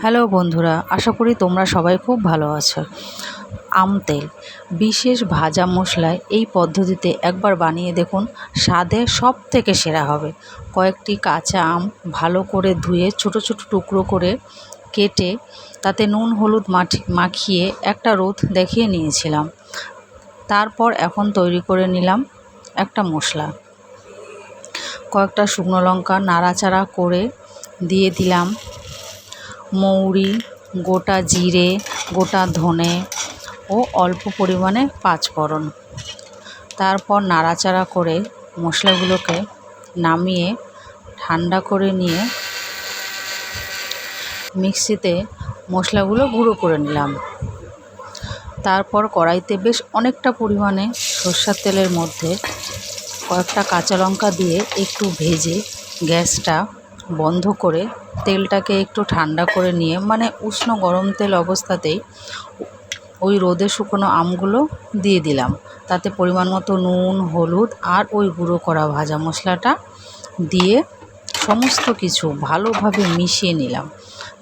Hello বন্ধুরা, আশা করি তোমরা সবাই খুব ভালো আছো। আম তেল বিশেষ ভাজা মশলায় এই পদ্ধতিতে একবার বানিয়ে দেখুন, স্বাদে সব থেকে সেরা হবে। কয়েকটি কাঁচা আম ভালো করে ধুয়ে ছোট ছোট টুকরো করে কেটে তাতে নুন হলুদ মাখিয়ে একটা রোদ দেখিয়ে নিয়েছিলাম। তারপর এখন তৈরি করে নিলাম একটা মশলা। কয়েকটা শুকনো লঙ্কা নাড়াচাড়া করে দিয়ে দিলাম মৌরি, গোটা জিরে, গোটা ধনে ও অল্প পরিমাণে পাঁচফোড়ন। তারপর নাড়াচাড়া করে মশলাগুলোকে নামিয়ে ঠান্ডা করে নিয়ে মিক্সিতে মশলাগুলো গুঁড়ো করে নিলাম। তারপর কড়াইতে বেশ অনেকটা পরিমাণে সরষের তেলের মধ্যে কয়েকটা কাঁচা লঙ্কা দিয়ে একটু ভেজে গ্যাসটা বন্ধ করে তেলটাকে একটু ঠান্ডা করে নিয়ে, মানে উষ্ণ গরম তেল অবস্থাতেই ওই রোদে শুকনো আমগুলো দিয়ে দিলাম। তাতে পরিমাণ মতো নুন হলুদ আর ওই গুঁড়ো করা ভাজা মশলাটা দিয়ে সমস্ত কিছু ভালোভাবে মিশিয়ে নিলাম।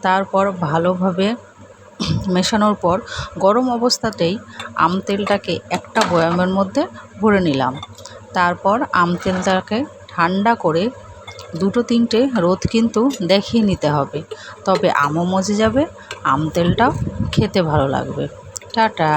তারপর ভালোভাবে মেশানোর পর গরম অবস্থাতেই আম তেলটাকে একটা বয়ামের মধ্যে ভরে নিলাম। তারপর আম তেলটাকে ঠান্ডা করে দুটো তিনটে রোদ কিন্তু দেখিয়ে নিতে হবে, তবে আমও মজে যাবে, আম তেলটাও খেতে ভালো লাগবে। টাটা।